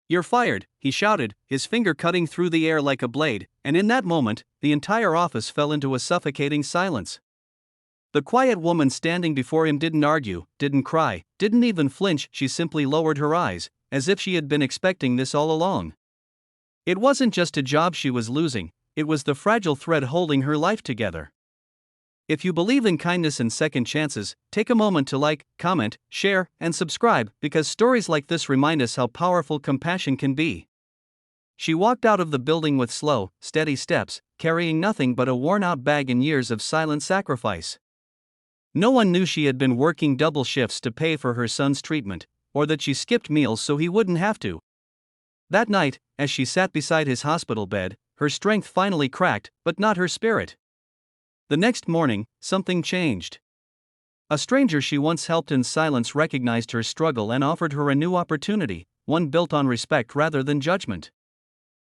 "You're fired," he shouted, his finger cutting through the air like a blade, and in that moment, the entire office fell into a suffocating silence. The quiet woman standing before him didn't argue, didn't cry, didn't even flinch, she simply lowered her eyes, as if she had been expecting this all along. It wasn't just a job she was losing, it was the fragile thread holding her life together. If you believe in kindness and second chances, take a moment to like, comment, share, and subscribe, because stories like this remind us how powerful compassion can be. She walked out of the building with slow, steady steps, carrying nothing but a worn-out bag and years of silent sacrifice. No one knew she had been working double shifts to pay for her son's treatment, or that she skipped meals so he wouldn't have to. That night, as she sat beside his hospital bed, her strength finally cracked, but not her spirit. The next morning, something changed. A stranger she once helped in silence recognized her struggle and offered her a new opportunity, one built on respect rather than judgment.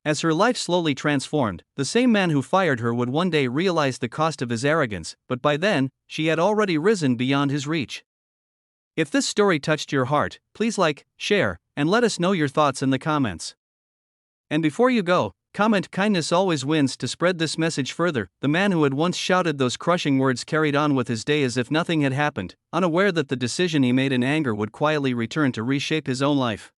As her life slowly transformed, the same man who fired her would one day realize the cost of his arrogance, but by then, she had already risen beyond his reach. If this story touched your heart, please like, share, and let us know your thoughts in the comments. And before you go, comment "Kindness always wins" to spread this message further. The man who had once shouted those crushing words carried on with his day as if nothing had happened, unaware that the decision he made in anger would quietly return to reshape his own life.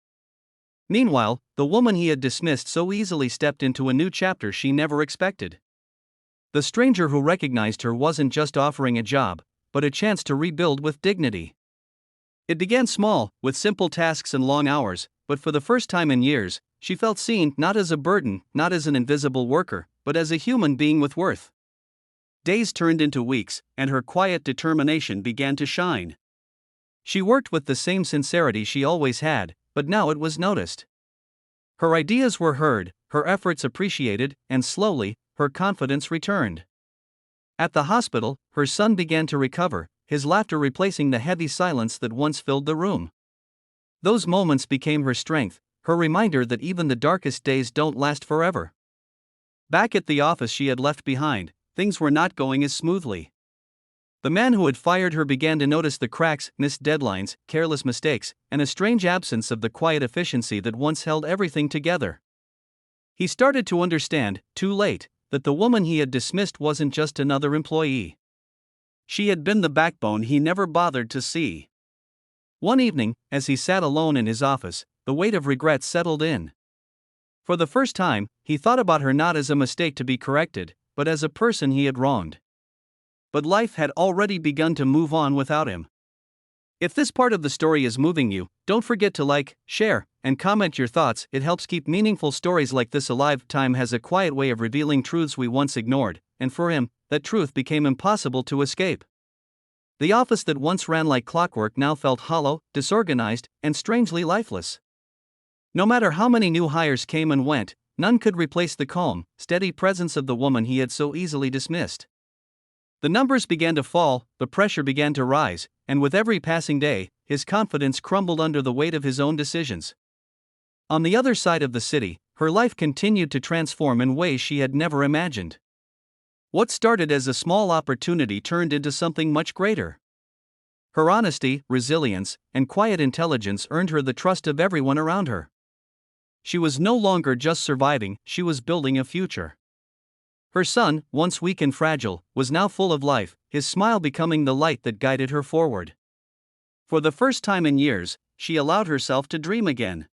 Meanwhile, the woman he had dismissed so easily stepped into a new chapter she never expected. The stranger who recognized her wasn't just offering a job, but a chance to rebuild with dignity. It began small, with simple tasks and long hours, but for the first time in years, she felt seen, not as a burden, not as an invisible worker, but as a human being with worth. Days turned into weeks, and her quiet determination began to shine. She worked with the same sincerity she always had, but now it was noticed. Her ideas were heard, her efforts appreciated, and slowly, her confidence returned. At the hospital, her son began to recover, his laughter replacing the heavy silence that once filled the room. Those moments became her strength, her reminder that even the darkest days don't last forever. Back at the office she had left behind, things were not going as smoothly. The man who had fired her began to notice the cracks, missed deadlines, careless mistakes, and a strange absence of the quiet efficiency that once held everything together. He started to understand, too late, that the woman he had dismissed wasn't just another employee. She had been the backbone he never bothered to see. One evening, as he sat alone in his office, the weight of regret settled in. For the first time, he thought about her not as a mistake to be corrected, but as a person he had wronged. But life had already begun to move on without him. If this part of the story is moving you, don't forget to like, share, and comment your thoughts. It helps keep meaningful stories like this alive. Time has a quiet way of revealing truths we once ignored, and for him, that truth became impossible to escape. The office that once ran like clockwork now felt hollow, disorganized, and strangely lifeless. No matter how many new hires came and went, none could replace the calm, steady presence of the woman he had so easily dismissed. The numbers began to fall, the pressure began to rise, and with every passing day, his confidence crumbled under the weight of his own decisions. On the other side of the city, her life continued to transform in ways she had never imagined. What started as a small opportunity turned into something much greater. Her honesty, resilience, and quiet intelligence earned her the trust of everyone around her. She was no longer just surviving, she was building a future. Her son, once weak and fragile, was now full of life, his smile becoming the light that guided her forward. For the first time in years, she allowed herself to dream again.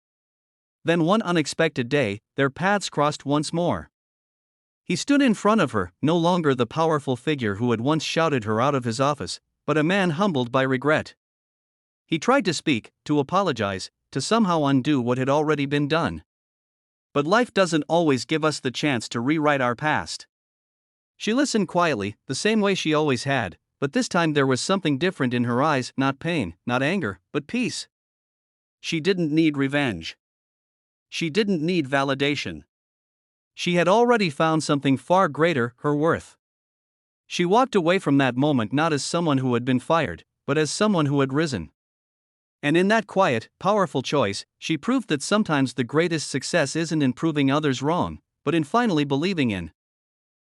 Then one unexpected day, their paths crossed once more. He stood in front of her, no longer the powerful figure who had once shouted her out of his office, but a man humbled by regret. He tried to speak, to apologize, to somehow undo what had already been done. But life doesn't always give us the chance to rewrite our past. She listened quietly, the same way she always had, but this time there was something different in her eyes, not pain, not anger, but peace. She didn't need revenge. She didn't need validation. She had already found something far greater, her worth. She walked away from that moment not as someone who had been fired, but as someone who had risen. And in that quiet, powerful choice, she proved that sometimes the greatest success isn't in proving others wrong, but in finally believing in